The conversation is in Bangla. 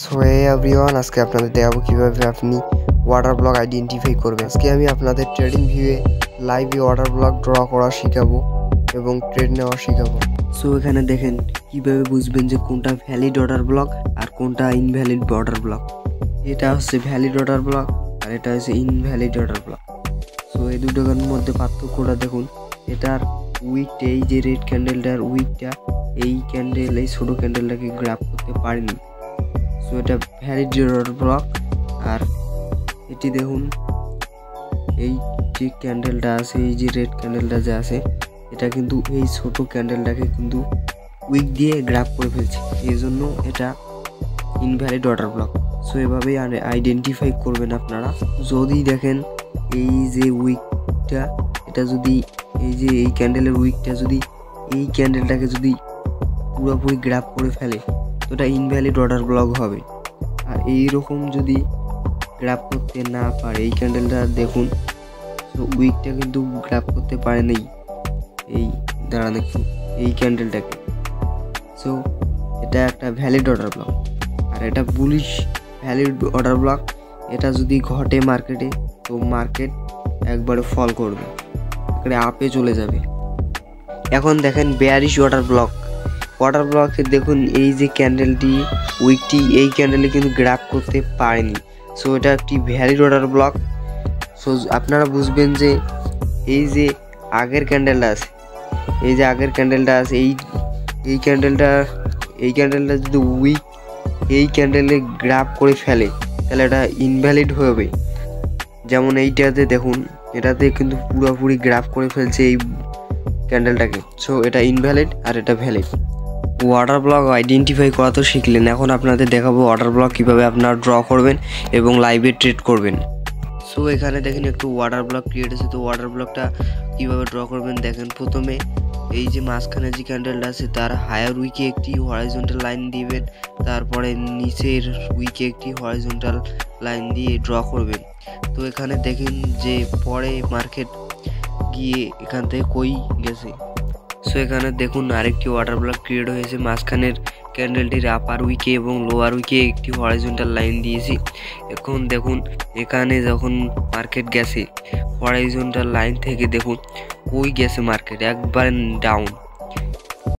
সো এভরিওয়ান, আজকে আপনাদের দেখাবো কিভাবে আপনি ওয়াটার ব্লক আইডেন্টিফাই করবেন। আজকে আমি আপনাদের ট্রেডিং ভিউয়ে লাইভে ওয়াটার ব্লক ড্র করা শেখাবো এবং ট্রেড নেওয়া শেখাবো। সো এখানে দেখেন কিভাবে বুঝবেন যে কোনটা ভ্যালিড ওয়াটার ব্লক আর কোনটা ইনভ্যালিড ওয়াটার ব্লক। এটা হচ্ছে ভ্যালিড ওয়াটার ব্লক আর এটা হচ্ছে ইনভ্যালিড ওয়াটার ব্লক। সো এই দুটোর মধ্যে পার্থক্যটা দেখুন। এটার উইকটা, এই যে রেড ক্যান্ডেলটার উইকটা এই ক্যান্ডেল, এই ছোটো ক্যান্ডেলটাকে গ্রাব করতে পারেনি। সো এটা ভ্যালিড ওয়াটার ব্লক। আর এটি দেখুন, এই যে ক্যান্ডেলটা আছে, এই যে রেড ক্যান্ডেলটা যে আছে, এটা কিন্তু এই ছোট ক্যান্ডেলটাকে কিন্তু উইক দিয়ে গ্রাব করে ফেলছে, এই জন্য এটা ইনভ্যালিড ওয়াটার ব্লক। সো এভাবেই আইডেন্টিফাই করবেন আপনারা। যদি দেখেন এই যে উইকটা, এটা যদি এই যে এই ক্যান্ডেলের উইকটা যদি এই ক্যান্ডেলটাকে যদি পুরোপুরি গ্রাব করে ফেলে তো এটা ইনভ্যালিড ওয়াটার ব্লক হবে। আর এইরকম যদি গ্রাব করতে না পারে, এই ক্যান্ডেলটা দেখুন, তো উইকটা কিন্তু গ্রাব করতে পারে নেই এই দাঁড়ান একটু এই ক্যান্ডেলটাকে। সো এটা একটা ভ্যালিড অর্ডার ব্লক। আর এটা বুলিশ ভ্যালিড অর্ডার ব্লক। এটা যদি ঘটে মার্কেটে, তো মার্কেট একবারে ফল করবে, একবারে আপে চলে যাবে। এখন দেখেন বেয়ারিশ ওয়াটার ব্লক। ওয়াটার ব্লকে দেখুন এই যে ক্যান্ডেলটি, উইকটি এই ক্যান্ডেলে কিন্তু গ্রাব করতে পারেনি। সো এটা একটি ভ্যালিড ওয়াটার ব্লক। সো আপনারা বুঝবেন যে এই যে আগের ক্যান্ডেলটা আছে, এই যে আগের ক্যান্ডেলটা আছে, এই ক্যান্ডেলটা যদি উইক এই ক্যান্ডেলে গ্রাব করে ফেলে তাহলে এটা ইনভ্যালিড হবে। যেমন এইটাতে দেখুন, এটাতে কিন্তু পুরোপুরি গ্রাব করে ফেলছে এই ক্যান্ডেলটাকে। সো এটা ইনভ্যালিড আর এটা ভ্যালিড। ওয়াটার ব্লক আইডেন্টিফাই করা তো শিখলেন, এখন আপনাদের দেখাবো ওয়াটার ব্লক কীভাবে আপনারা ড্র করবেন এবং লাইভে ট্রেড করবেন। সো এখানে দেখেন একটু ওয়াটার ব্লক ক্রিয়েট আছে। তো ওয়াটার ব্লকটা কীভাবে ড্র করবেন দেখেন। প্রথমে এই যে মাঝখানে যে ক্যান্ডেলটা আছে তার হায়ার উইকে একটি হরাইজন্টাল লাইন দিবেন, তারপরে নিচের উইকে একটি হরাইজন্টাল লাইন দিয়ে ড্র করবেন। তো এখানে দেখেন যে পরে মার্কেট গিয়ে এখান থেকে কই গেছে। সো এখানে দেখুন আরেকটি ওয়াটার ব্লক ক্রিয়েট হয়েছে। মাঝখানের ক্যান্ডেলটির আপার উইকে এবং লোয়ার উইকে একটি হরাইজন্টাল লাইন দিয়েছি। এখন দেখুন এখানে যখন মার্কেট গেছে হরাইজন্টাল লাইন থেকে দেখুন ওই গেছে মার্কেট একবার ডাউন।